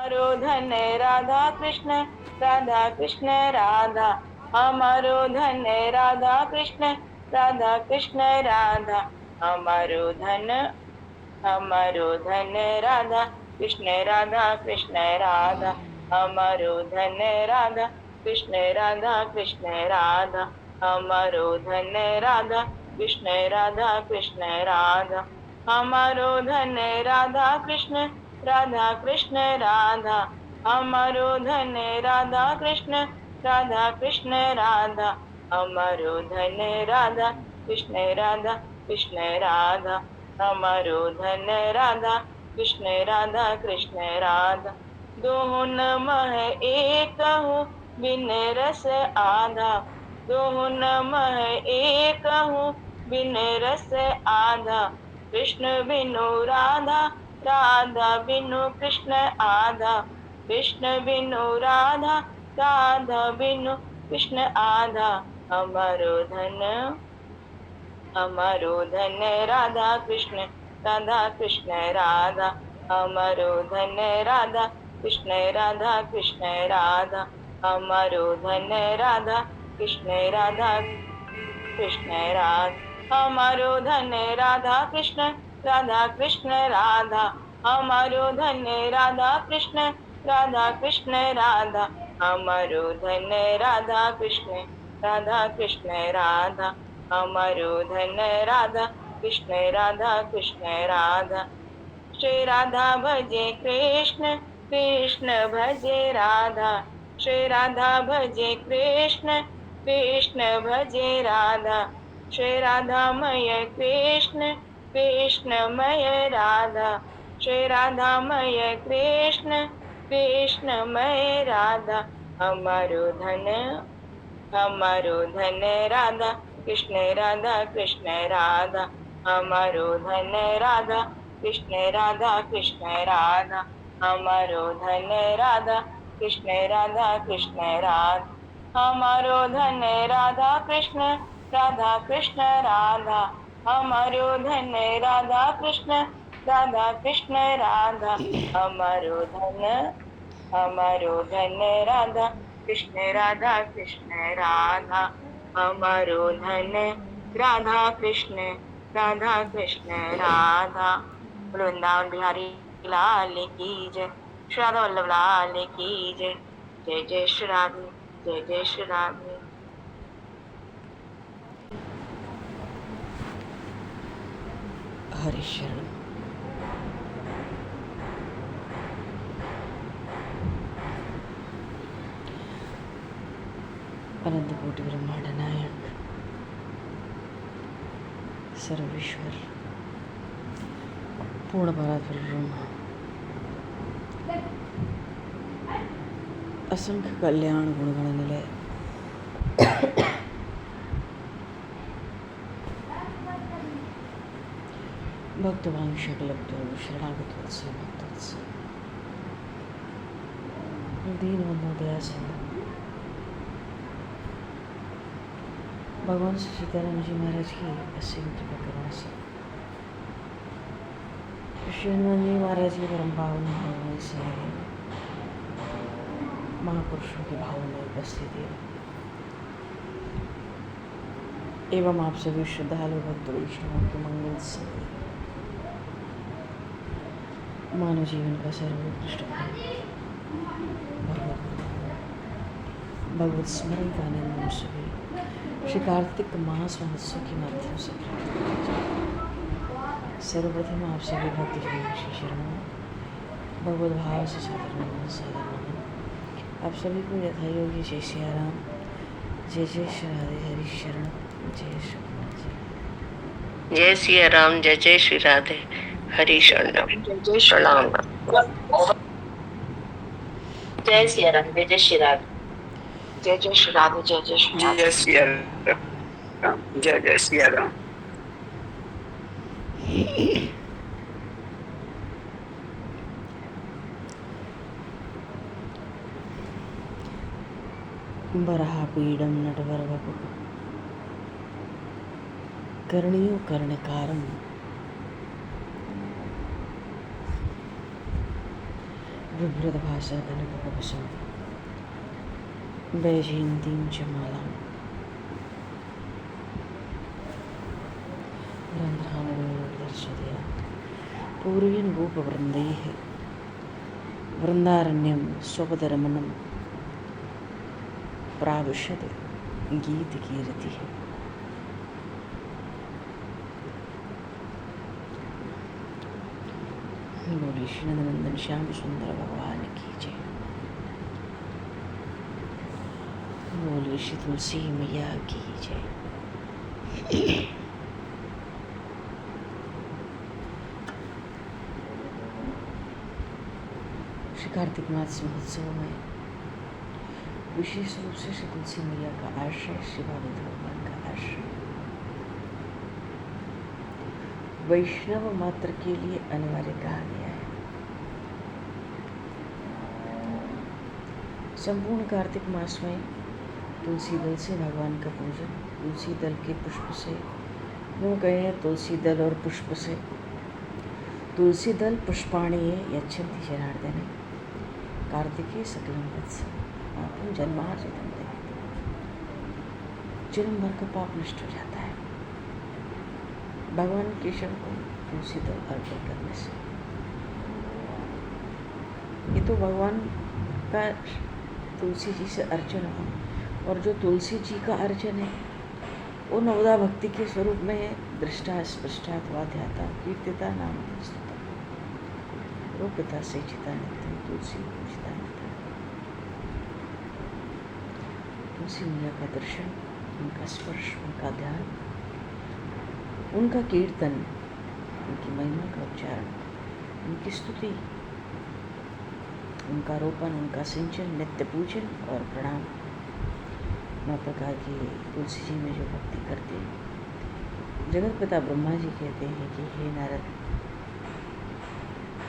हमारो धन राधा कृष्ण राधा कृष्ण राधा, हमारो धन राधा कृष्ण राधा कृष्ण राधा, हमारो धन राधा कृष्ण राधा कृष्ण राधा, हमारो धन राधा कृष्ण राधा कृष्ण राधा, हमारो धन राधा कृष्ण राधा कृष्ण राधा, हमारो धन राधा कृष्ण राधा कृष्ण राधा, हमारो धन राधा कृष्ण राधा कृष्ण राधा, हमारो धन राधा कृष्ण राधा कृष्ण राधा, हमारो धन राधा कृष्ण राधा कृष्ण राधा, दोहों नमः एक हूँ बिन रस आधा, दोहों नमः एक हूँ बिन रस आधा, कृष्ण बिनु राधा राधा बिनु कृष्ण आधा, कृष्ण बिनु राधा राधा बिनु कृष्ण आधा, हमारो धन राधा कृष्ण राधा, हमारो धन राधा कृष्ण राधा, हमारो धन राधा कृष्ण राधा, हमारो धन राधा कृष्ण राधा, हमारो धन राधा कृष्ण राधा, हमारो धन राधा कृष्ण राधा, हमारो धन राधा कृष्ण राधा, श्री राधा भजे कृष्ण कृष्ण भजे राधा, श्री राधा भजे कृष्ण कृष्ण भजे राधा, श्री राधामय कृष्ण कृष्णमय राधा, श्री राधामय कृष्ण कृष्णमय राधा, हमारो धन राधा कृष्ण राधा, हमारो धन राधा कृष्ण राधा, हमारो धन राधा कृष्ण राधा, हमारो धन राधा कृष्ण राधा, हमारो धन राधा कृष्ण राधा, हमारो धन राधा कृष्ण राधा, हमारो धन राधा कृष्ण राधा, वृंदावन बिहारी लाल की जय, श्री राधा वल्लभ लाल की जय, जय जय श्री राधे, जय जय श्री राधे। हरि शरण। अनंत कोटि ब्रह्मांड नायक सर्वेश्वर पूर्ण परात्पर ब्रह्म असंख्य कल्याण गुणगण निलय भक्तवान शकलब्धो शरणागत वत्सल भक्तवत्सल दीन बंधु दया सिंधु भगवान श्री सीताराम जी महाराज की असीम कृपा करुणा से श्री हनुमान जी महाराज की परम पावन भावमय से महापुरुषों की भावमय उपस्थिति एवं आप सभी श्रद्धालु भक्त वैष्णवों के मंगल से मानव जीवन का सर्वोत्कृष्ट भगवत स्मरण का आनंद हम सभी श्री कार्तिक मास महोत्सव के माध्यम से प्राप्त करें। सर्वप्रथम आप सभी भक्त श्री शरणों भगवत भाव से सादर नमन। आप सभी को यथा योगी जय सिया राम, जय जय श्री राधे, हरि शरण, जय श्री जय सिया राम, जय जय श्री राधे, हरि शरणम, प्रणाम। जय सिया राम, जय जय श्री राधे, जय जय श्री राधे, जय जय श्री राधे, जय सिया राम, जय जय सिया राम। वराहपीडं नटवरवपुः कर्णियो कर्णकारं बिभ्रतभाषा कनककवशं वैजयन्तीं च मालां रन्ध्रानुदर्शतया पूर्वेण गोपवृन्दैः वृन्दारण्यं स्वपदरमणं प्राविशद गीतकीर्तिः। बोलिए श्री नंदन श्याम सुंदर भगवान की जय। बोलिए श्री तुलसी मैया की जय। श्री कार्तिक मास महोत्सव में विशेष रूप से श्री तुलसी मैया का आश्रय, श्री भागवत भगवान का आश्रय वैष्णव मात्र के लिए अनिवार्य कहा गया है। संपूर्ण कार्तिक मास में तुलसी दल से भगवान का पूजन, तुलसी दल के पुष्प से, यूँ कहें तुलसी दल और पुष्प से, तुलसी दल पुष्पाणि यच्छन्ति जनार्दने कार्तिके सकलं वत्स पापं जन्मार्जितं दयते। जन्म भर का पाप नष्ट हो जाता है भगवान केशव को तुलसी दल अर्पण करने से। ये तो भगवान का तुलसी जी से अर्चन हो, और जो तुलसी जी का अर्चन है वो नवदा भक्ति के स्वरूप में है। दृष्टा स्पष्टा ध्याता कीर्तिता नाम स्तुता रूपता से चिता नित्य तुलसी पूजिता नित्य। तुलसी मैया का दर्शन, उनका स्पर्श, उनका ध्यान, उनका कीर्तन, उनकी महिमा का उच्चारण, उनकी स्तुति, उनका रोपण, उनका सिंचन, नित्य पूजन और प्रणाम, 9 प्रकार की तुलसी जी में जो भक्ति करते हैं। जगत पिता ब्रह्मा जी कहते हैं कि हे नारद,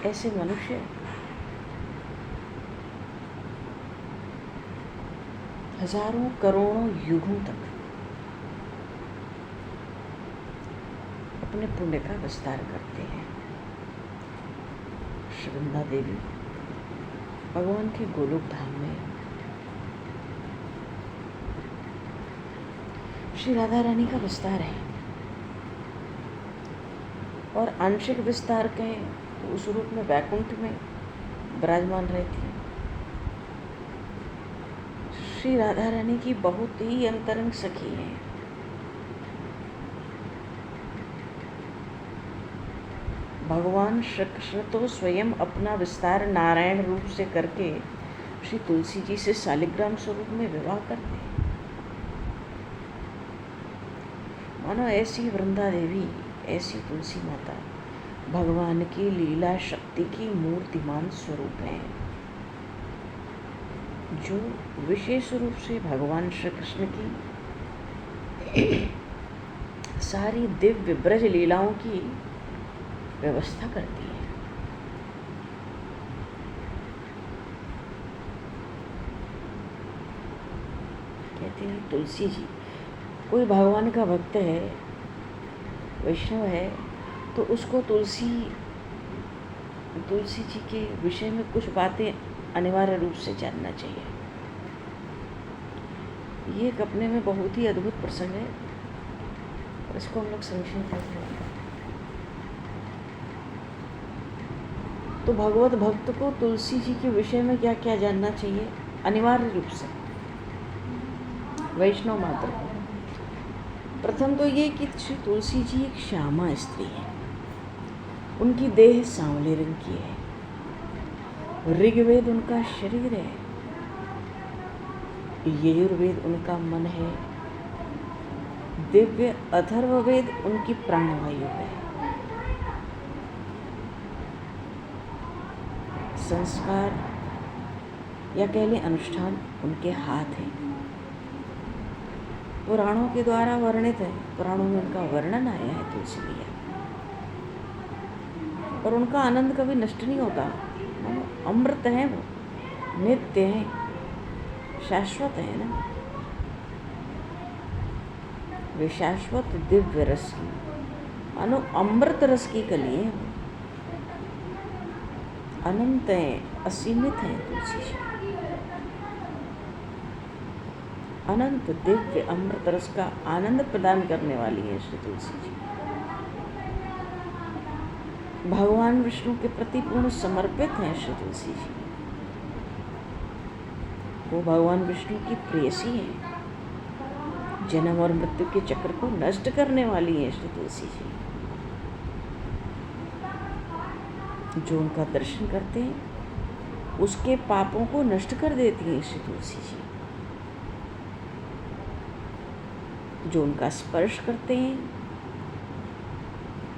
ऐसे मनुष्य हजारों करोड़ों युगों तक अपने पुण्य का विस्तार करते हैं। श्री वृंदा देवी भगवान के गोलोक धाम में श्री राधा रानी का विस्तार है, और आंशिक विस्तार कहें तो उस रूप में वैकुंठ में विराजमान रहती है। श्री राधा रानी की बहुत ही अंतरंग सखी है। भगवान श्री कृष्ण तो स्वयं अपना विस्तार नारायण रूप से करके श्री तुलसी जी से शालिग्राम स्वरूप में विवाह करते हैं। मानो ऐसी वृंदा देवी, ऐसी तुलसी माता भगवान की लीला शक्ति की मूर्तिमान स्वरूप है, जो विशेष रूप से भगवान श्री कृष्ण की सारी दिव्य ब्रज लीलाओं की व्यवस्था करती है। कहते हैं तुलसी जी, कोई भगवान का भक्त है, वैष्णव है, तो उसको तुलसी जी के विषय में कुछ बातें अनिवार्य रूप से जानना चाहिए। ये एक अपने में बहुत ही अद्भुत प्रसंग है, और इसको हम लोग संक्षेप में करेंगे। तो भगवत भक्त को तुलसी जी के विषय में क्या क्या जानना चाहिए अनिवार्य रूप से वैष्णव मात्र को? प्रथम तो ये कि श्री तुलसी जी एक श्यामा स्त्री है, उनकी देह सांवले रंग की है, ऋग्वेद उनका शरीर है, यजुर्वेद उनका मन है, दिव्य अथर्ववेद उनकी प्राणवायु है, संस्कार या कह लें अनुष्ठान उनके हाथ हैं। पुराणों के द्वारा वर्णित है, पुराणों में उनका वर्णन आया है तुलसी मैया, और उनका आनंद कभी नष्ट नहीं होता। अमृत है, वो नित्य है, शाश्वत है ना, वे शाश्वत दिव्य रस की मानो अमृत रस की कली है, अनंत है, असीमित हैं तुलसी जी। अनंत दिव्य अमृत रस का आनंद प्रदान करने वाली है श्री तुलसी जी। भगवान विष्णु के प्रति पूर्ण समर्पित हैं श्री तुलसी जी। वो भगवान विष्णु की प्रेयसी हैं। जन्म और मृत्यु के चक्र को नष्ट करने वाली हैं श्री तुलसी जी। जो उनका दर्शन करते हैं उसके पापों को नष्ट कर देती हैं श्री तुलसी जी। जो उनका स्पर्श करते हैं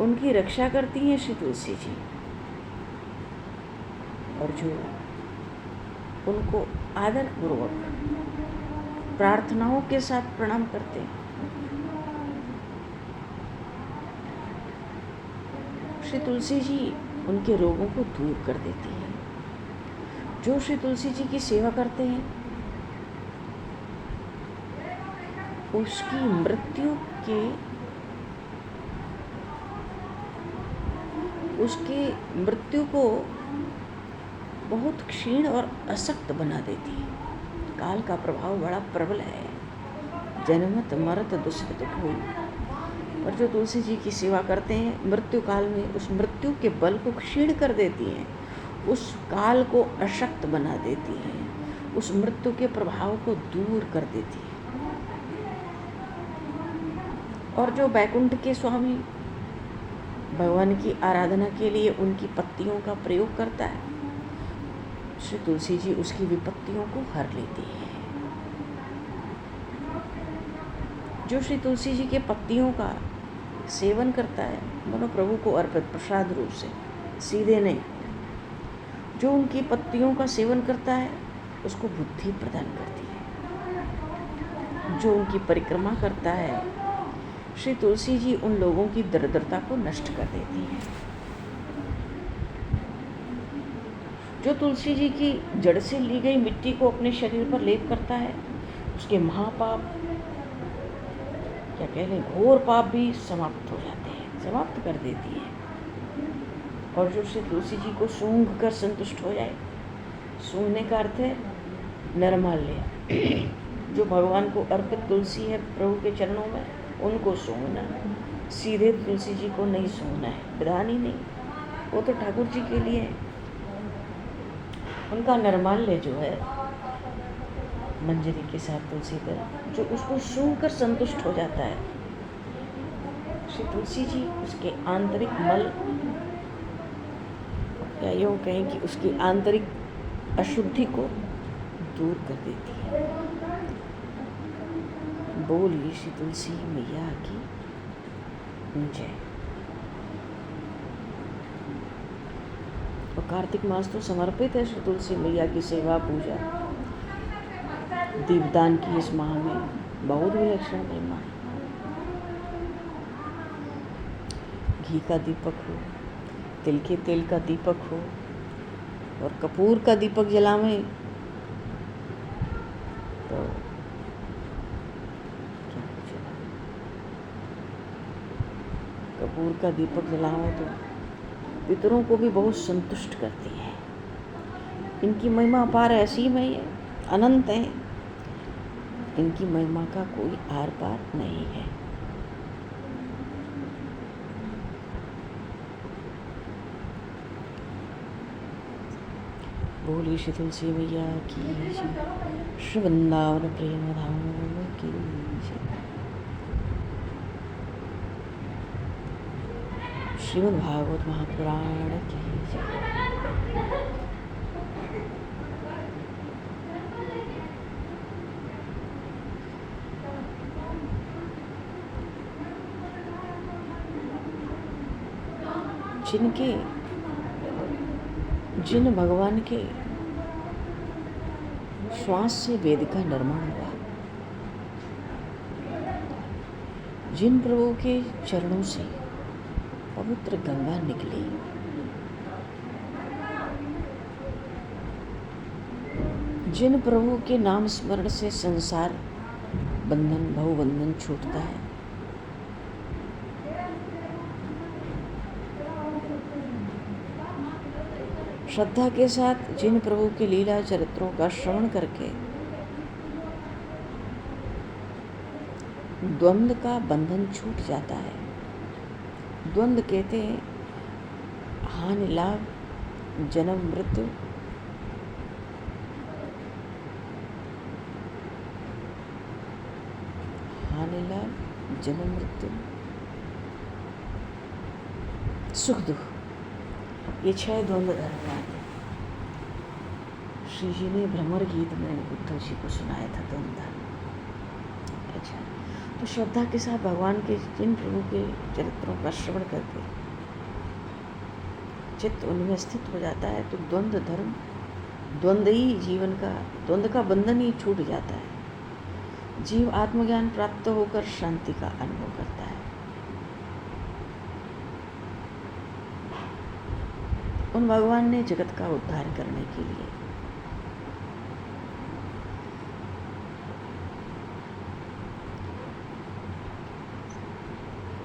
उनकी रक्षा करती हैं श्री तुलसी जी। और जो उनको आदरपूर्वक प्रार्थनाओं के साथ प्रणाम करते हैं, श्री तुलसी जी उनके रोगों को दूर कर देती है। जो श्री तुलसी जी की सेवा करते हैं उसकी मृत्यु को बहुत क्षीण और अशक्त बना देती है। काल का प्रभाव बड़ा प्रबल है। जन्मत मरत दुष्कृत भूल। और जो तुलसी जी की सेवा करते हैं मृत्यु काल में उस मृत्यु के बल को क्षीण कर देती हैं, उस काल को अशक्त बना देती हैं, उस मृत्यु के प्रभाव को दूर कर देती है। और जो बैकुंठ के स्वामी भगवान की आराधना के लिए उनकी पत्तियों का प्रयोग करता है, श्री तुलसी जी उसकी विपत्तियों को हर लेती है। जो श्री तुलसी जी के पत्तियों का सेवन करता है मानो प्रभु को अर्पित प्रसाद रूप से, सीधे नहीं, जो उनकी पत्तियों का सेवन करता है उसको बुद्धि प्रदान करती है। जो उनकी परिक्रमा करता है श्री तुलसी जी उन लोगों की दरिद्रता को नष्ट कर देती है। जो तुलसी जी की जड़ से ली गई मिट्टी को अपने शरीर पर लेप करता है उसके महापाप, क्या कह लें, घोर पाप भी समाप्त हो जाते हैं, समाप्त कर देती है। और जो श्री तुलसी जी को सूंघ कर संतुष्ट हो जाए, सूंघने का अर्थ है नरमाल्य। जो भगवान को अर्पित तुलसी है प्रभु के चरणों में, उनको सूंघना, सीधे तुलसी जी को नहीं सूंघना है, विधान ही नहीं, वो तो ठाकुर जी के लिए है। उनका नरमाल्य जो है मंजरी के साथ तुलसी पर, जो उसको सूंघ कर संतुष्ट हो जाता है, श्री तुलसी जी उसके आंतरिक मल, या यूँ कहें कि उसकी आंतरिक अशुद्धि को दूर कर देती है। बोलिए श्री तुलसी मैया की जय। और कार्तिक मास तो समर्पित है श्री तुलसी मैया की सेवा पूजा। दीपदान की इस माह में बहुत विलक्षण महिमा है। घी का दीपक हो, तिल के तेल का दीपक हो और कपूर का दीपक जलावें तो क्या कुछ है। कपूर का दीपक जलावें तो पितरों को भी बहुत संतुष्ट करती है। इनकी महिमा अपार ऐसी में है, अनंत है, इनकी महिमा का कोई आर पार नहीं है। बोली श्री तुलसी मैया की जय। श्री वृंदावन प्रेम धाम की जय। श्रीमद् भागवत महापुराण की जय। जिन भगवान के श्वास से वेद का निर्माण हुआ, जिन प्रभु के चरणों से पवित्र गंगा निकली, जिन प्रभु के नाम स्मरण से संसार बंधन भवबंधन छूटता है, श्रद्धा के साथ जिन प्रभु के लीला चरित्रों का श्रवण करके द्वंद्व का बंधन छूट जाता है। द्वंद्व कहते हैं हानि लाभ, जन्म मृत्यु, हानि लाभ, जन्म मृत्यु, सुख दुख, ये 6 द्वंद्व धर्म हैं। श्री जी ने भ्रमर गीत में उद्धव जी को सुनाया था द्वंद्व धर्म। अच्छा, तो श्रद्धा के साथ भगवान के जिन प्रभु के चरित्रों का श्रवण करके चित्त उनमें स्थित हो जाता है तो द्वंद्व धर्म, द्वंद्व ही जीवन का, द्वंद्व का बंधन ही छूट जाता है। जीव आत्मज्ञान प्राप्त होकर शांति का अनुभव करता है। उन भगवान ने जगत का उद्धार करने के लिए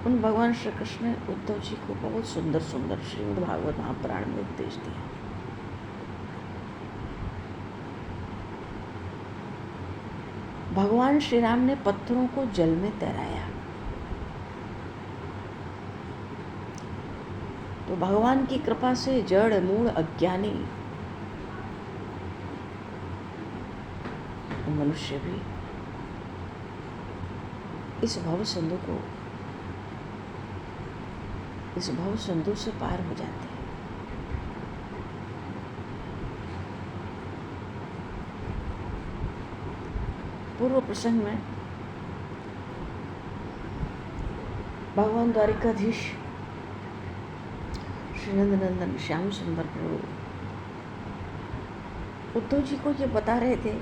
उन भगवान श्री कृष्ण ने उद्धव जी को बहुत सुंदर सुंदर श्रीमद् भागवत महापुराण में उपदेश दिया। भगवान श्री राम ने पत्थरों को जल में तैराया, तो भगवान की कृपा से जड़ मूढ़ अज्ञानी मनुष्य भी इस भव सिंधु से पार हो जाते हैं। पूर्व प्रसंग में भगवान द्वारिकाधीश श्री नंदनंदन श्याम सुंदर प्रभु उद्धव जी को ये बता रहे थे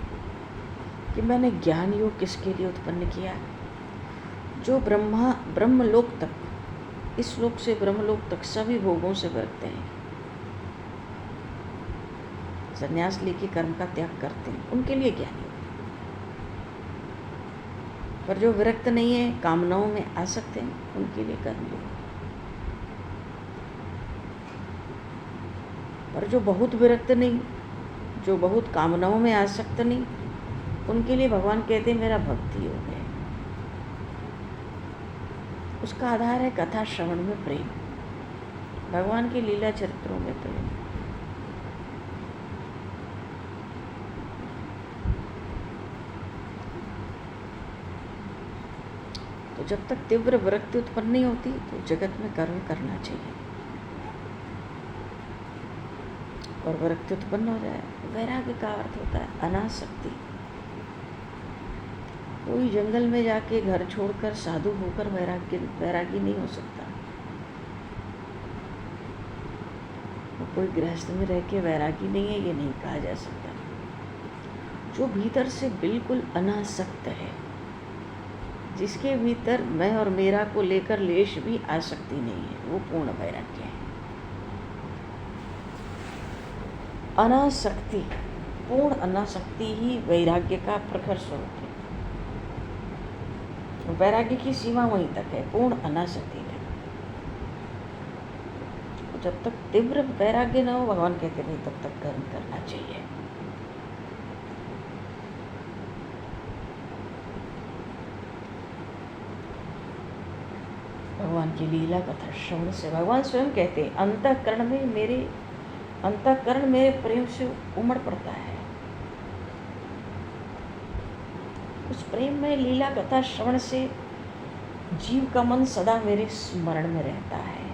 कि मैंने ज्ञान योग किसके लिए उत्पन्न किया, जो ब्रह्मलोक तक, इस लोक से ब्रह्मलोक तक सभी भोगों से विरक्त हैं, संन्यास लेके कर्म का त्याग करते हैं, उनके लिए ज्ञान योग। पर जो विरक्त नहीं है, कामनाओं में आसक्त हैं, उनके लिए कर्म योग। पर जो बहुत विरक्त नहीं, जो बहुत कामनाओं में आसक्त नहीं, उनके लिए भगवान कहते हैं मेरा भक्ति योग है। उसका आधार है कथा श्रवण में प्रेम, भगवान के लीला चरित्रों में प्रेम। तो जब तक तीव्र विरक्ति उत्पन्न नहीं होती तो जगत में कर्म करना चाहिए, और विरक्ति उत्पन्न हो जाए। वैराग्य का अर्थ होता है अनासक्ति। कोई जंगल में जाके घर छोड़कर साधु होकर वैरागी नहीं हो सकता। कोई गृहस्थ में रह के वैरागी नहीं है, ये नहीं कहा जा सकता। जो भीतर से बिल्कुल अनासक्त है, जिसके भीतर मैं और मेरा को लेकर लेश भी आसक्ति नहीं है, वो पूर्ण वैराग्य है। अनासक्ति, पूर्ण अनासक्ति ही वैराग्य का प्रखर स्वरूप है। वैराग्य की सीमा वहीं तक है, पूर्ण अनासक्ति तक। जब तक तीव्र वैराग्य न हो, भगवान कहते नहीं, तब तक कर्म करना चाहिए। भगवान की लीला कथा श्रवण से भगवान स्वयं कहते हैं अंतःकरण मेरे प्रेम से उमड़ पड़ता है। उस प्रेम में लीला कथा श्रवण से जीव का मन सदा मेरे स्मरण में रहता है।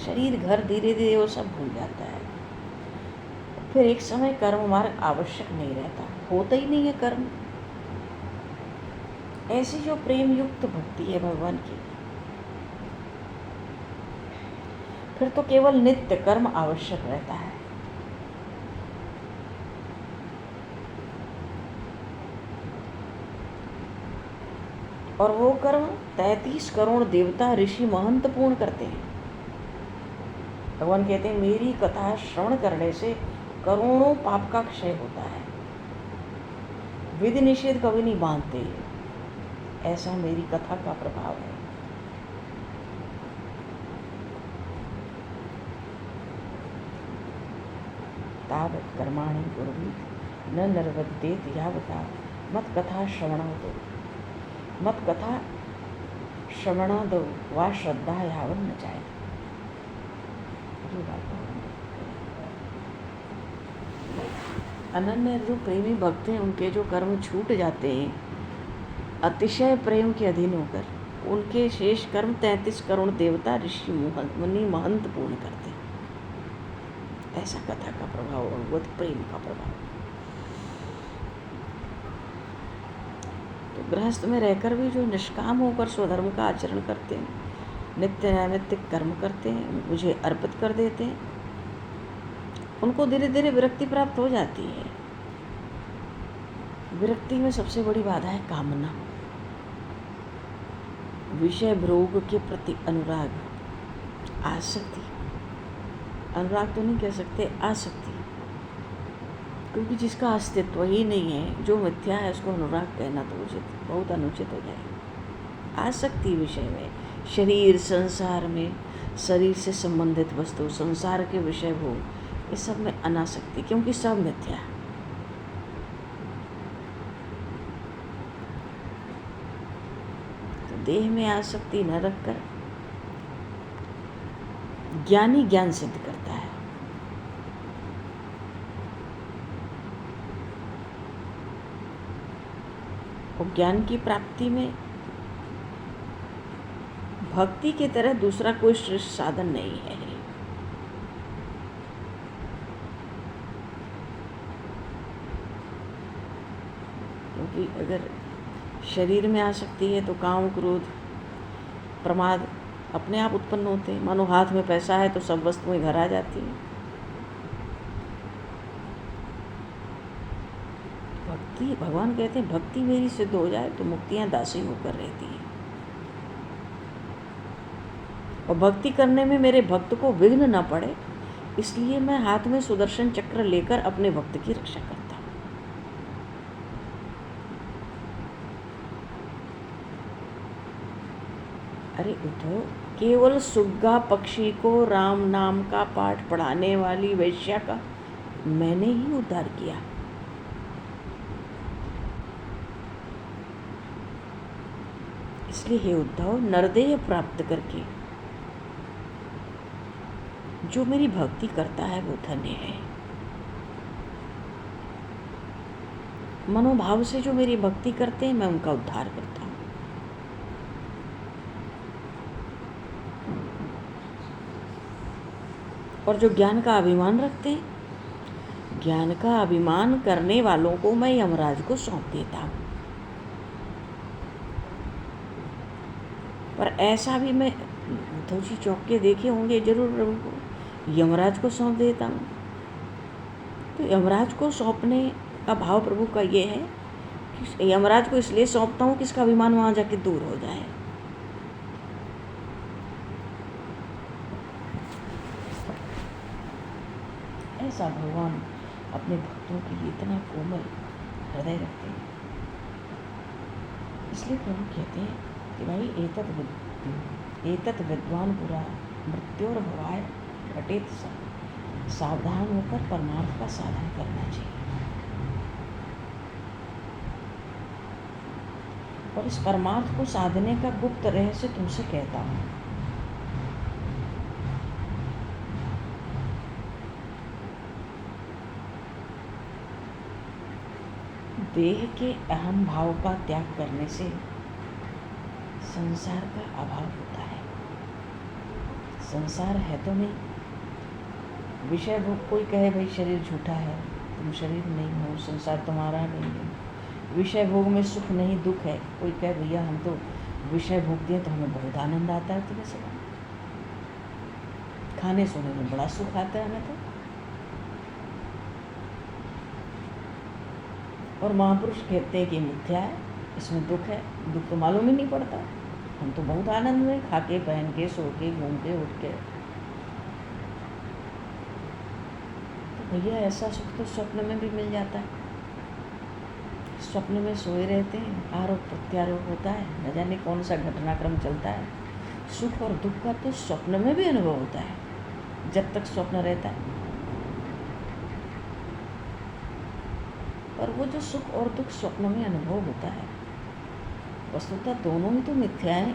शरीर घर धीरे धीरे वो सब भूल जाता है। फिर एक समय कर्म मार्ग आवश्यक नहीं रहता, होता ही नहीं है कर्म। ऐसी जो प्रेम युक्त भक्ति है भगवान की, फिर तो केवल नित्य कर्म आवश्यक रहता है। और वो कर्म 33 करोड़ देवता ऋषि महंत पूर्ण करते हैं। भगवान कहते हैं मेरी कथा श्रवण करने से करोड़ों पाप का क्षय होता है। विधि निषेध कभी नहीं बांधते, ऐसा मेरी कथा का प्रभाव है। तावत् कर्माणि कुर्वीत न निर्वद्येत यावता मत कथा श्रवणादो मत कथा श्रवणादो वा श्रद्धा यावन न जाए। अनन्य जो प्रेमी भक्त हैं उनके जो कर्म छूट जाते हैं अतिशय प्रेम के अधीन होकर, उनके शेष कर्म 33 करोड़ देवता ऋषि मुनि महंत पूर्ण करते हैं। ऐसा कथा का प्रभाव, भगवत प्रेम का प्रभाव। तो गृहस्थ में रहकर भी जो निष्काम होकर स्वधर्म का आचरण करते हैं, नित्य नैमित्तिक कर्म करते हैं, मुझे अर्पित कर देते हैं, उनको धीरे धीरे विरक्ति प्राप्त हो जाती है। विरक्ति में सबसे बड़ी बाधा है कामना, विषय भोग के प्रति अनुराग, आसक्ति। अनुराग तो नहीं कह सकते, आसक्ति, क्योंकि जिसका अस्तित्व ही नहीं है, जो मिथ्या है, उसको अनुराग कहना तो उचित, बहुत अनुचित हो जाएगा। आसक्ति विषय में, शरीर, संसार में, शरीर से संबंधित वस्तु, संसार के विषय भोग, इस सब में अनासक्ति, क्योंकि सब मिथ्या है। तो देह में आसक्ति न रखकर ज्ञानी ज्ञान सिद्ध करता है। और ज्ञान की प्राप्ति में भक्ति की तरह दूसरा कोई श्रेष्ठ साधन नहीं है। क्योंकि अगर शरीर में आसक्ति है तो काम, क्रोध, प्रमाद अपने आप उत्पन्न होते हैं। मानो हाथ में पैसा है तो सब वस्तुएं घर आ जाती हैं। भक्ति, भगवान कहते हैं भक्ति मेरी सिद्ध हो जाए तो मुक्तियां दासी होकर रहती हैं। और भक्ति करने में मेरे भक्त को विघ्न न पड़े, इसलिए मैं हाथ में सुदर्शन चक्र लेकर अपने भक्त की रक्षा करता हूँ। अरे उद्धव, केवल सुग्गा पक्षी को राम नाम का पाठ पढ़ाने वाली वैश्या का मैंने ही उद्धार किया। इसलिए हे उद्धव, नरदेह प्राप्त करके जो मेरी भक्ति करता है वो धन्य है। मनोभाव से जो मेरी भक्ति करते हैं मैं उनका उद्धार करता हूँ। और जो ज्ञान का अभिमान रखते हैं, ज्ञान का अभिमान करने वालों को मैं यमराज को सौंप देता हूँ। पर ऐसा भी मैं, उद्धव जी चौंक के देखे होंगे जरूर, प्रभु को यमराज को सौंप देता हूँ। तो यमराज को सौंपने का भाव प्रभु का ये है कि यमराज को इसलिए सौंपता हूँ कि इसका अभिमान वहाँ जाके दूर हो जाए। ऐसा भगवान अपने भक्तों के लिए इतना कोमल हृदय रखते हैं। इसलिए प्रभु कहते हैं कि भाई एतत् विद्वान पुरा मृत्योर भवाय घटेत सब, सावधान होकर परमार्थ का साधन करना चाहिए। और इस परमार्थ को साधने का गुप्त रहस्य तुमसे कहता हूँ। देह के अहम भाव का त्याग करने से संसार का अभाव होता है। संसार है तो नहीं, विषय भोग। कोई कहे भाई शरीर झूठा है, तुम शरीर नहीं हो, संसार तुम्हारा नहीं है, विषय भोग में सुख नहीं दुख है। कोई कहे भैया हम तो विषय भोगते हैं तो हमें बहुत आनंद आता है, तुम्हें सब खाने सोने में बड़ा सुख आता है हमें तो। और महापुरुष कहते हैं कि मिथ्या है, इसमें दुख है, दुख तो मालूम ही नहीं पड़ता, हम तो बहुत आनंद में खा के पहन के सो के घूम के उठ के। तो भैया ऐसा सुख तो स्वप्न में भी मिल जाता है। स्वप्न में सोए रहते हैं, आरोप प्रत्यारोप होता है, न जाने कौन सा घटनाक्रम चलता है। सुख और दुख का तो स्वप्न में भी अनुभव होता है, जब तक स्वप्न रहता है। पर वो जो सुख और दुख स्वप्न में अनुभव होता है, वस्तुतः दोनों ही तो मिथ्या है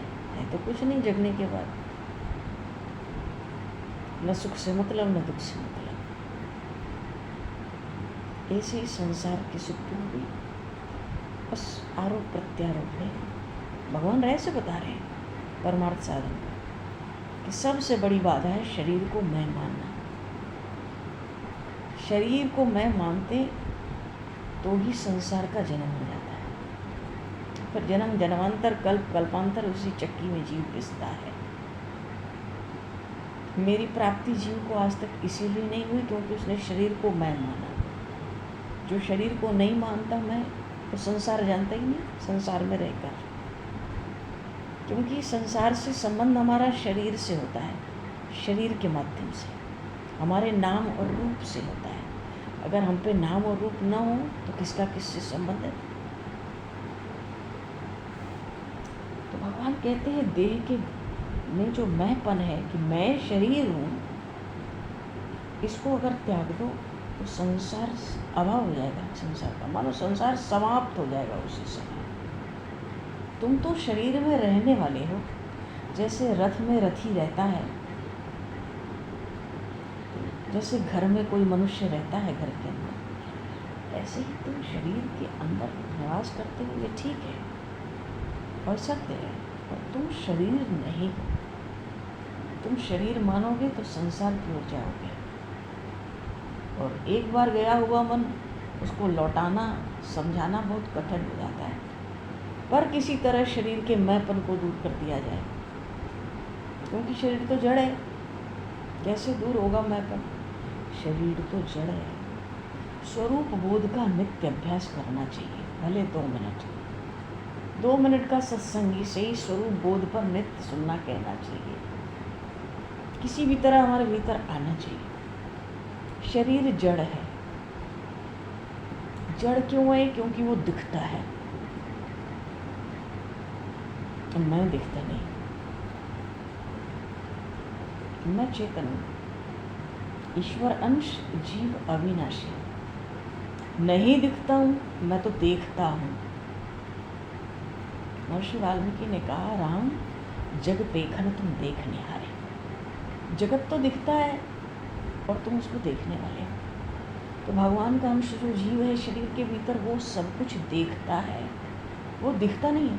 तो कुछ नहीं जगने के बाद। न सुख से मतलब न दुख से मतलब। ऐसे ही संसार की सुख दुख भी बस आरोप प्रत्यारोप है। भगवान रहस्य बता रहे हैं परमार्थ साधन का कि सबसे बड़ी बाधा है शरीर को मैं मानना। शरीर को मैं मानते तो ही संसार का जन्म हो जाता है, पर जन्म जन्मांतर कल्प कल्पांतर उसी चक्की में जीव पिसता है। मेरी प्राप्ति जीव को आज तक इसीलिए नहीं हुई क्योंकि उसने शरीर को मैं माना। जो शरीर को नहीं मानता मैं, तो संसार जानता ही नहीं संसार में रहकर, क्योंकि संसार से संबंध हमारा शरीर से होता है, शरीर के माध्यम से, हमारे नाम और रूप से होता है। अगर हम पे नाम और रूप न हो तो किसका किससे संबंध है। तो भगवान कहते हैं देह के में जो मैंपन है कि मैं शरीर हूँ, इसको अगर त्याग दो तो संसार अभाव हो जाएगा। संसार का मानो संसार समाप्त हो जाएगा उसी समय। तुम तो शरीर में रहने वाले हो, जैसे रथ में रथी रहता है, जैसे घर में कोई मनुष्य रहता है घर के अंदर, ऐसे ही तुम शरीर के अंदर निवास करते हो। ये ठीक है और सत्य है, और तुम शरीर नहीं हो। तुम शरीर मानोगे तो संसार की ओर जाओगे, और एक बार गया हुआ मन उसको लौटाना समझाना बहुत कठिन हो जाता है। पर किसी तरह शरीर के मैंपन को दूर कर दिया जाए, क्योंकि शरीर तो जड़ है। कैसे दूर होगा मैंपन? शरीर तो जड़ है। स्वरूप बोध का नित्य अभ्यास करना चाहिए, भले 2 मिनट। 2 मिनट का सत्संगी से ही स्वरूप बोध पर नित्य सुनना कहना चाहिए। किसी भी तरह हमारे भीतर आना चाहिए। शरीर जड़ है। जड़ क्यों है? क्योंकि वो दिखता है, मैं दिखता नहीं। मैं चेतन हूँ, ईश्वर अंश, जीव अविनाशी। नहीं दिखता हूँ, मैं तो देखता हूँ। महर्षि वाल्मीकि ने कहा, राम जग पेखन तुम देख निहारे। जगत तो दिखता है और तुम उसको देखने वाले हो। तो भगवान का अंश जो जीव है शरीर के भीतर, वो सब कुछ देखता है, वो दिखता नहीं है।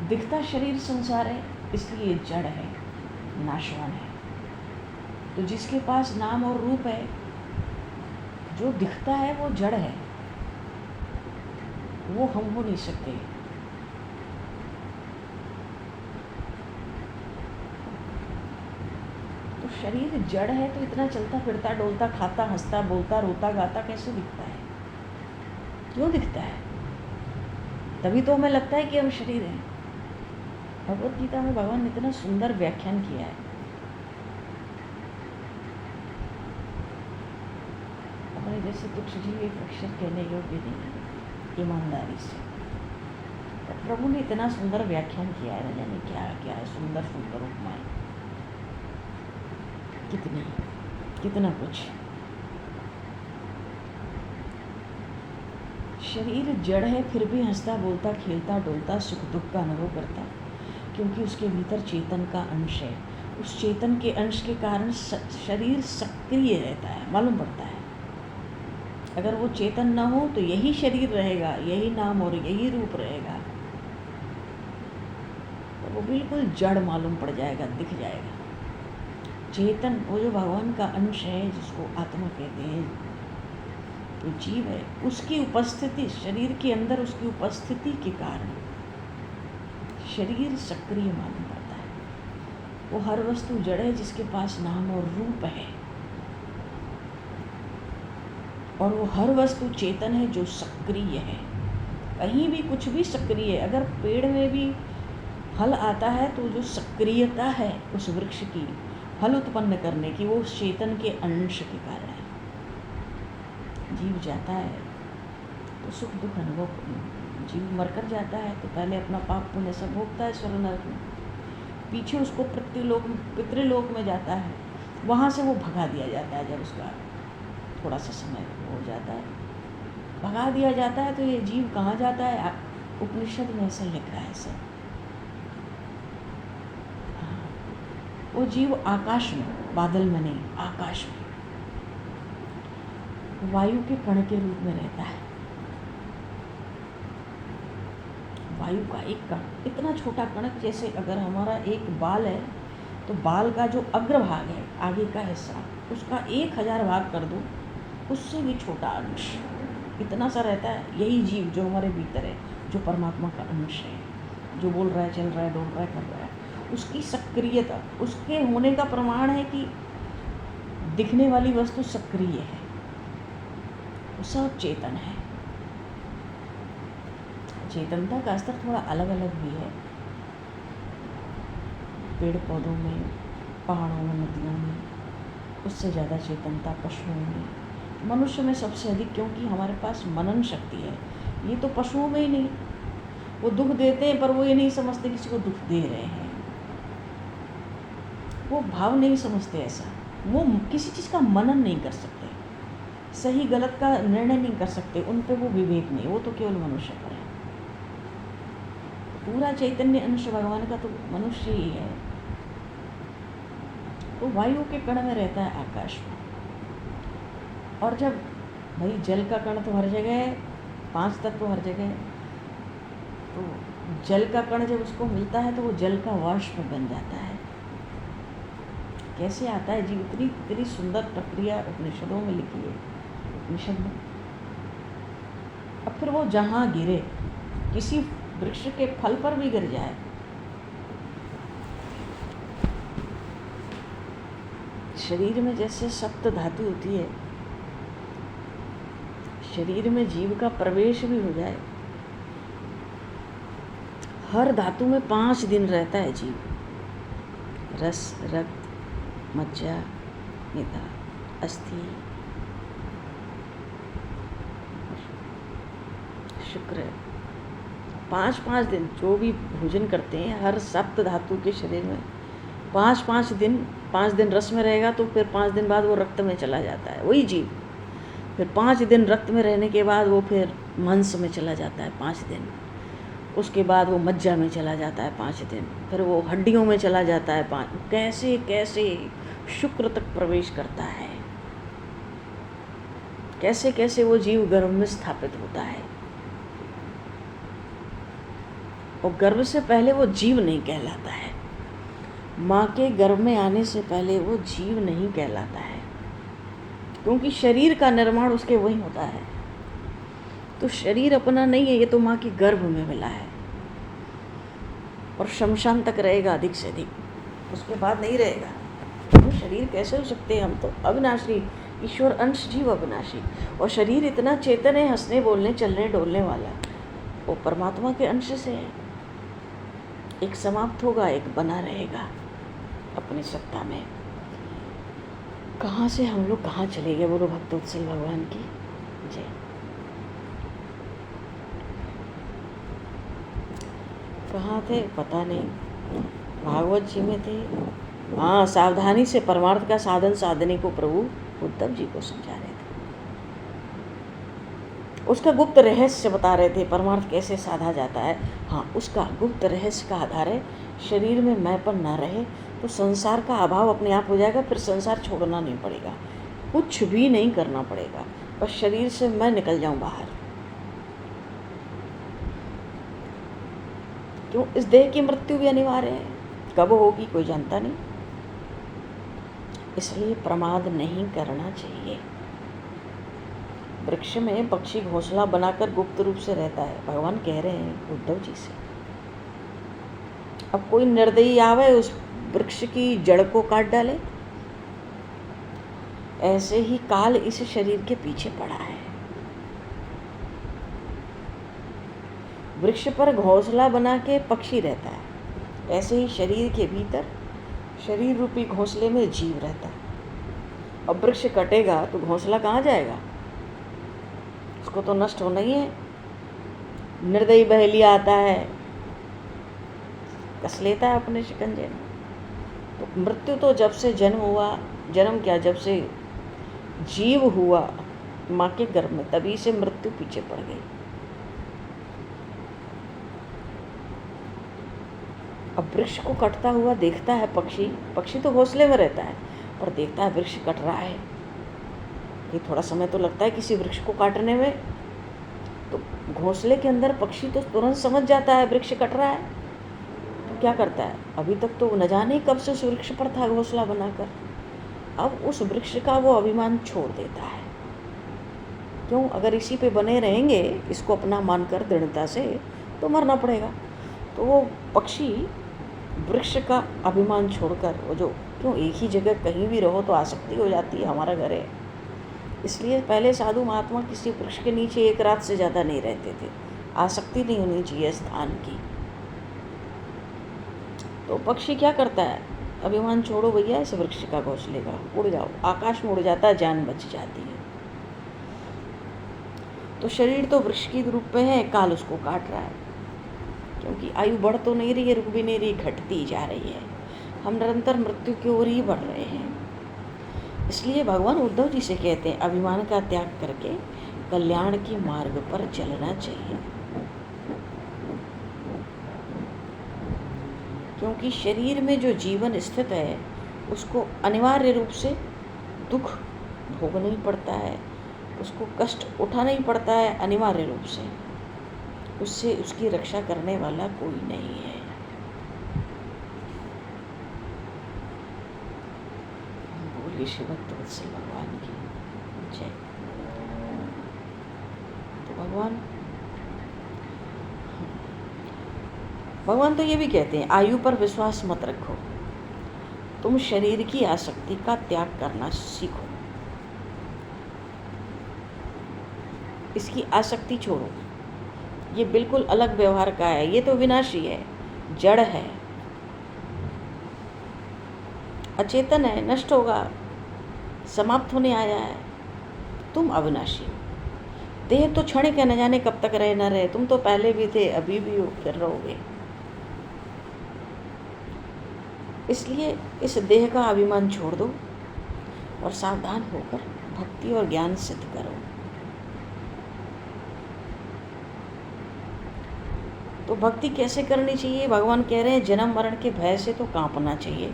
दिखता शरीर संसार है, इसलिए जड़ है, नाशवान है। तो जिसके पास नाम और रूप है, जो दिखता है वो जड़ है, वो हम हो नहीं सकते। तो शरीर जड़ है तो इतना चलता फिरता डोलता खाता हंसता बोलता रोता गाता कैसे दिखता है? क्यों दिखता है? तभी तो हमें लगता है कि हम शरीर हैं। भगवत गीता में भगवान ने इतना सुंदर व्याख्यान किया है। हमारे जैसे तुच्छ जीव एक अक्षर कहने योग्य नहीं है ईमानदारी से। तो प्रभु ने इतना सुंदर व्याख्यान किया है, न जाने क्या क्या है, सुंदर सुंदर उपमाएं, कितना कुछ। शरीर जड़ है, फिर भी हंसता बोलता खेलता डोलता सुख दुख का अनुभव करता, क्योंकि उसके भीतर चेतन का अंश है। उस चेतन के अंश के कारण शरीर सक्रिय रहता है, मालूम पड़ता है। अगर वो चेतन ना हो तो यही शरीर रहेगा, यही नाम और यही रूप रहेगा, तो वो बिल्कुल जड़ मालूम पड़ जाएगा, दिख जाएगा। चेतन वो जो भगवान का अंश है, जिसको आत्मा कहते हैं, तो जीव है, उसकी उपस्थिति शरीर के अंदर, उसकी उपस्थिति के कारण शरीर सक्रिय मालूम पड़ता है। वो हर वस्तु जड़ है जिसके पास नाम और रूप है, और वो हर वस्तु चेतन है जो सक्रिय है। कहीं भी कुछ भी सक्रिय है। अगर पेड़ में भी फल आता है तो जो सक्रियता है उस वृक्ष की फल उत्पन्न करने की, वो उस चेतन के अंश के कारण है। जीव जाता है तो सुख दुख अनुभव, जीव मरकर जाता है तो पहले अपना पाप पुण्य सब भोगता है स्वर्ग नरक में, पीछे उसको पितृलोक में जाता है, वहाँ से वो भगा दिया जाता है जब उसका थोड़ा सा समय हो जाता है। भगा दिया जाता है तो ये जीव कहाँ जाता है? उपनिषद में ऐसा लिखा है सब। हाँ, वो जीव आकाश में, बादल में नहीं, आकाश में वायु के कण के रूप में रहता है। वायु का एक कण, इतना छोटा कण, जैसे अगर हमारा एक बाल है तो बाल का जो अग्रभाग है, आगे का हिस्सा, उसका 1000 भाग कर दो, उससे भी छोटा अंश इतना सा रहता है। यही जीव जो हमारे भीतर है, जो परमात्मा का अंश है, जो बोल रहा है, चल रहा है, डोल रहा है, कर रहा है, उसकी सक्रियता, उसके होने का प्रमाण है कि दिखने वाली वस्तु सक्रिय है, वो सब चेतन है। चेतनता का स्तर थोड़ा अलग अलग भी है। पेड़ पौधों में, पहाड़ों में, नदियों में उससे ज़्यादा चेतनता पशुओं में, मनुष्य में सबसे अधिक, क्योंकि हमारे पास मनन शक्ति है। ये तो पशुओं में ही नहीं, वो दुख देते हैं पर वो ये नहीं समझते किसी को दुख दे रहे हैं, वो भाव नहीं समझते ऐसा, वो किसी चीज़ का मनन नहीं कर सकते, सही गलत का निर्णय नहीं कर सकते, उन पे वो विवेक नहीं, वो तो केवल मनुष्य पर है। पूरा चैतन्य अंश भगवान का तो मनुष्य ही है। तो वायु के कण में रहता है, आकाश में। और जब भाई जल का कण तो हर जगह है, 5 तत्व हर जगह है, तो जल का कण जब उसको मिलता है तो वो जल का वाष्प बन जाता है। कैसे आता है जी? इतनी सुंदर प्रक्रिया उपनिषदों में लिखी है, उपनिषद में। अब फिर वो जहाँ गिरे, किसी वृक्ष के फल पर भी गिर जाए, शरीर में जैसे सप्त धातु होती है, शरीर में जीव का प्रवेश भी हो जाए, हर धातु में 5 दिन रहता है जीव। रस, रक्त, मज्जा, मेदा, अस्थि, शुक्र, 5-5 दिन जो भी भोजन करते हैं, हर सप्त धातु के शरीर में 5-5 दिन, 5 दिन रस में रहेगा तो फिर 5 दिन बाद वो रक्त में चला जाता है, वही जीव। फिर 5 दिन रक्त में रहने के बाद वो फिर मांस में चला जाता है 5 दिन, उसके बाद वो मज्जा में चला जाता है 5 दिन, फिर वो हड्डियों में चला जाता है 5। कैसे कैसे शुक्र तक प्रवेश करता है, कैसे कैसे वो जीव गर्भ में स्थापित होता है। और गर्भ से पहले वो जीव नहीं कहलाता है, माँ के गर्भ में आने से पहले वो जीव नहीं कहलाता है, क्योंकि शरीर का निर्माण उसके वहीं होता है। तो शरीर अपना नहीं है, ये तो माँ के गर्भ में मिला है और शमशान तक रहेगा अधिक से अधिक, उसके बाद नहीं रहेगा। तो शरीर कैसे हो सकते हैं? हम तो अविनाशी, ईश्वर अंश, जीव अविनाशी, और शरीर इतना चेतन है, हंसने बोलने चलने डोलने वाला, वो परमात्मा के अंश से है। एक समाप्त होगा, एक बना रहेगा अपनी सत्ता में। कहाँ से हम लोग कहाँ चले गए? बोलो भक्तवत्सल भगवान की जय। कहाँ थे पता नहीं, भागवत जी में थे। हाँ, सावधानी से परमार्थ का साधन साधने को प्रभु उद्धव जी को समझा रहे थे, उसका गुप्त रहस्य बता रहे थे, परमार्थ कैसे साधा जाता है। हाँ, उसका गुप्त रहस्य का आधार है शरीर में मैंपन ना रहे तो संसार का अभाव अपने आप हो जाएगा, फिर संसार छोड़ना नहीं पड़ेगा, कुछ भी नहीं करना पड़ेगा, बस शरीर से मैं निकल जाऊं बाहर। क्यों? इस देह की मृत्यु भी अनिवार्य है, कब होगी कोई जानता नहीं, इसलिए प्रमाद नहीं करना चाहिए। वृक्ष में पक्षी घोंसला बनाकर गुप्त रूप से रहता है, भगवान कह रहे हैं उद्धव जी से। अब कोई निर्दयी आवे उस वृक्ष की जड़ को काट डाले, ऐसे ही काल इस शरीर के पीछे पड़ा है। वृक्ष पर घोंसला बना के पक्षी रहता है, ऐसे ही शरीर के भीतर शरीर रूपी घोंसले में जीव रहता है। अब वृक्ष कटेगा तो घोंसला कहाँ जाएगा? उसको तो नष्ट होना ही है। निर्दयी बहेलिया आता है, कस लेता है अपने शिकंजे में। तो मृत्यु तो जब से जन्म हुआ, जन्म क्या, जब से जीव हुआ, माँ के गर्भ में, तभी से मृत्यु पीछे पड़ गई। अब वृक्ष को कटता हुआ देखता है पक्षी, पक्षी तो घोंसले में रहता है, पर देखता है वृक्ष कट रहा है। ये थोड़ा समय तो लगता है किसी वृक्ष को काटने में, तो घोंसले के अंदर पक्षी तो तुरंत समझ जाता है वृक्ष कट रहा है, तो क्या करता है, अभी तक तो न जाने कब से उस वृक्ष पर था घोंसला बनाकर, अब उस वृक्ष का वो अभिमान छोड़ देता है। क्यों? अगर इसी पे बने रहेंगे, इसको अपना मानकर दृढ़ता से, तो मरना पड़ेगा। तो वो पक्षी वृक्ष का अभिमान छोड़कर, वो जो, क्यों एक ही जगह कहीं भी रहो तो आसक्ति हो जाती है, हमारा घर है, इसलिए पहले साधु महात्मा किसी वृक्ष के नीचे एक रात से ज़्यादा नहीं रहते थे, आसक्ति नहीं होनी चाहिए स्थान की। तो पक्षी क्या करता है, अभिमान छोड़ो भैया इस वृक्ष का, घोंसले का, उड़ जाओ, आकाश में उड़ जाता है, जान बच जाती है। तो शरीर तो वृक्ष की रूप में है, काल उसको काट रहा है, क्योंकि आयु बढ़ तो नहीं रही है, रुक भी नहीं रही, घटती जा रही है, हम निरंतर मृत्यु की ओर ही बढ़ रहे हैं। इसलिए भगवान उद्धव जी से कहते हैं, अभिमान का त्याग करके कल्याण के मार्ग पर चलना चाहिए, क्योंकि शरीर में जो जीवन स्थित है उसको अनिवार्य रूप से दुख भोगना ही पड़ता है, उसको कष्ट उठाना ही पड़ता है अनिवार्य रूप से, उससे उसकी रक्षा करने वाला कोई नहीं है। बोलिए श्री भक्तवत्सल भगवान की जय। तो भगवान तो ये भी कहते हैं, आयु पर विश्वास मत रखो, तुम शरीर की आसक्ति का त्याग करना सीखो, इसकी आसक्ति छोड़ो, ये बिल्कुल अलग व्यवहार का है, ये तो विनाशी है, जड़ है, अचेतन है, नष्ट होगा, समाप्त होने आया है। तुम अविनाशी हो, देह तो क्षणिक है, न जाने कब तक रहे न रहे, तुम तो पहले भी थे, अभी भी हो, फिर रहोगे। इसलिए इस देह का अभिमान छोड़ दो और सावधान होकर भक्ति और ज्ञान सिद्ध करो। तो भक्ति कैसे करनी चाहिए? भगवान कह रहे हैं, जन्म मरण के भय से तो कांपना चाहिए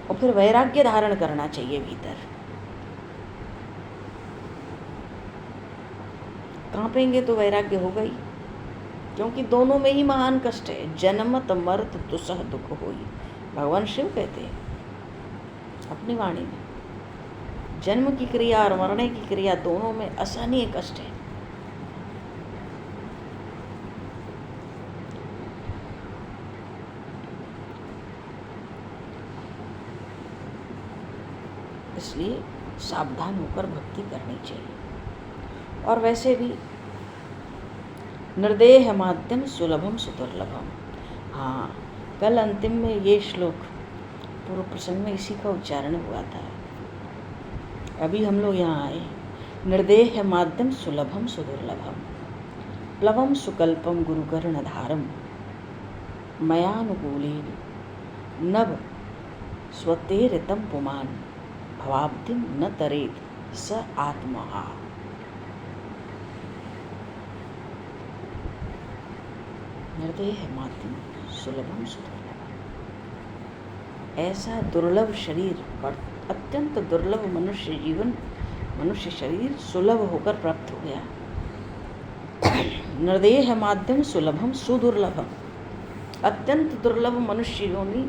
और फिर वैराग्य धारण करना चाहिए भीतर। कांपेंगे तो वैराग्य होगा ही, क्योंकि दोनों में ही महान कष्ट है, जन्मत मरत दुसह दुख होई, भगवान शिव कहते हैं अपनी वाणी में। जन्म की क्रिया और मरने की क्रिया दोनों में असहनीय कष्ट है। इसलिए सावधान होकर भक्ति करनी चाहिए। और वैसे भी निर्देह माध्यम सुलभम सुदुर्लभम, हाँ, कल अंतिम में ये श्लोक पूर्व प्रसंग में इसी का उच्चारण हुआ था। अभी हम लोग यहाँ आए, निर्देह माध्यम सुलभम सुदुर्लभम, प्लवम सुकल्पम गुरुकर्णधारम, मयानुकूलेन नभ स्वतेरितम पुमान, भवाब्धिम न तरेत स आत्मा। निर्देह माध्यम सुलभम सुदुर्लभम, ऐसा दुर्लभ शरीर, अत्यंत दुर्लभ मनुष्य जीवन, मनुष्य शरीर सुलभ होकर प्राप्त हो गया। निर्देह माध्यम सुलभम सुदुर्लभम, अत्यंत दुर्लभ मनुष्य योनि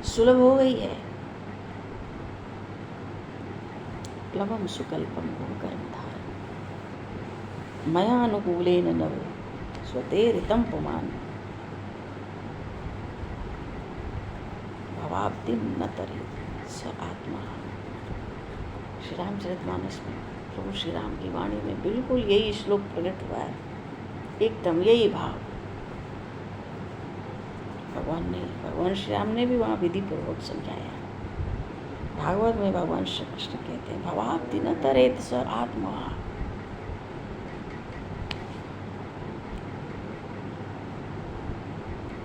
सुलभ हो गई है। प्लवम सुकल्पम गुरुकर्णधारम, मया अनुकूलेन नव स्वतेरितम पुमान, भवाब्धिम न तरेत स आत्मा। श्री रामचरितमानस में प्रभु श्री राम की वाणी में बिल्कुल यही श्लोक प्रकट हुआ है, एकदम यही भाव। भगवान श्री राम ने भी वहाँ विधि पूर्वक समझाया। भागवत में भगवान श्री कृष्ण कहते हैं, भवाब्धि न तरेत स आत्मा।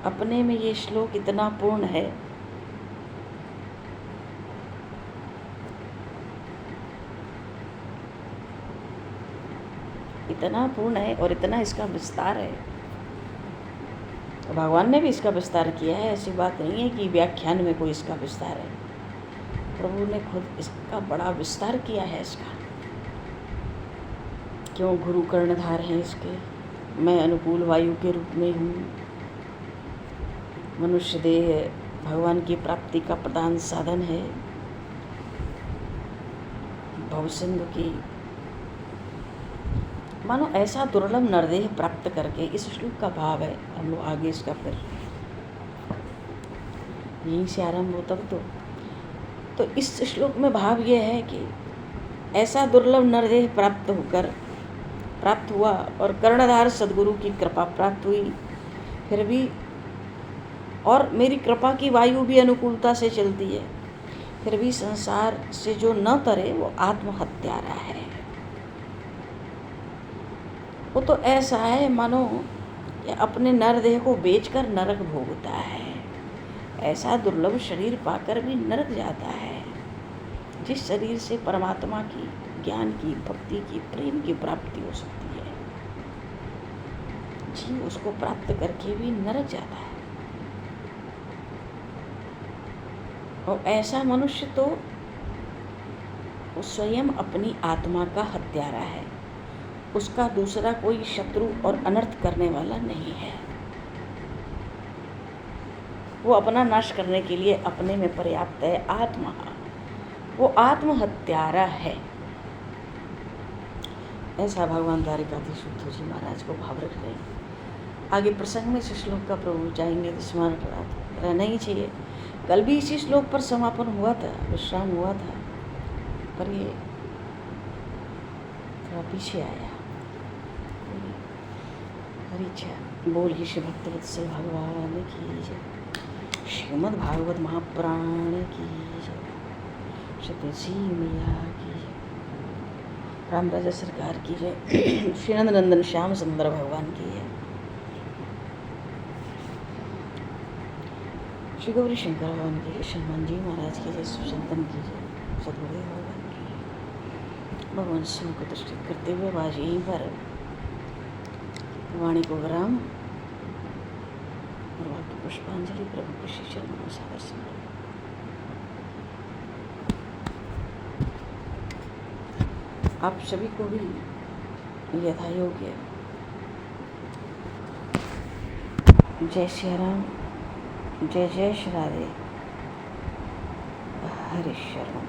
अपने में ये श्लोक इतना पूर्ण है इतना पूर्ण है और इतना इसका विस्तार है। भगवान ने भी इसका विस्तार किया है, ऐसी बात नहीं है कि व्याख्यान में कोई इसका विस्तार है। प्रभु ने खुद इसका बड़ा विस्तार किया है इसका। क्यों गुरु कर्णधार हैं इसके, मैं अनुकूल वायु के रूप में हूँ। मनुष्य देह भगवान की प्राप्ति का प्रधान साधन है। भवसिंधु की मानो ऐसा दुर्लभ नरदेह प्राप्त करके, इस श्लोक का भाव है। हम लोग आगे इसका फिर यहीं से आरंभ हो तब तो इस श्लोक में भाव यह है कि ऐसा दुर्लभ नरदेह प्राप्त हुआ और कर्णधार सद्गुरु की कृपा प्राप्त हुई, फिर भी और मेरी कृपा की वायु भी अनुकूलता से चलती है, फिर भी संसार से जो न तरे वो आत्महत्यारा है। वो तो ऐसा है मानो अपने नरदेह को बेचकर नरक भोगता है। ऐसा दुर्लभ शरीर पाकर भी नरक जाता है। जिस शरीर से परमात्मा की, ज्ञान की, भक्ति की, प्रेम की प्राप्ति हो सकती है, जीव उसको प्राप्त करके भी नरक जाता है। और ऐसा मनुष्य तो स्वयं अपनी आत्मा का हत्यारा है। उसका दूसरा कोई शत्रु और अनर्थ करने वाला नहीं है। वो अपना नाश करने के लिए अपने में पर्याप्त है। आत्मा, वो आत्महत्यारा है। ऐसा भगवान द्वारिकाधीश उद्धव जी महाराज को भाव रख रहे हैं। आगे प्रसंग में इस श्लोक का प्रभु चाहेंगे तो स्मरण रहना ही चाहिए। कल भी इसी श्लोक पर समापन हुआ था, विश्राम हुआ था, पर ये थोड़ा पीछे आया। हरी इच्छा बोलिए श्री भक्तवत्सल भगवान की जय, श्रीमद् भागवत महापुराण की जय, सतसी मैया की जय, राम राजा सरकार की जय, श्री नंदन श्याम सुंदर भगवान की जय, श्री गौरी शंकर भगवान की जय, हनुमान जी महाराज की जय, सुचंदन की जय, सदगुरुदेव भगवान की जय। भगवान शिव को दृष्टि करते हुए आज यहीं पर वाणी को विराम और वाक्य पुष्पांजलि प्रभु के श्री चरणों में सादर समर्पण। आप सभी को भी यथा योग्य जय श्री राम, जय जय श्री राधे, हरि शरण।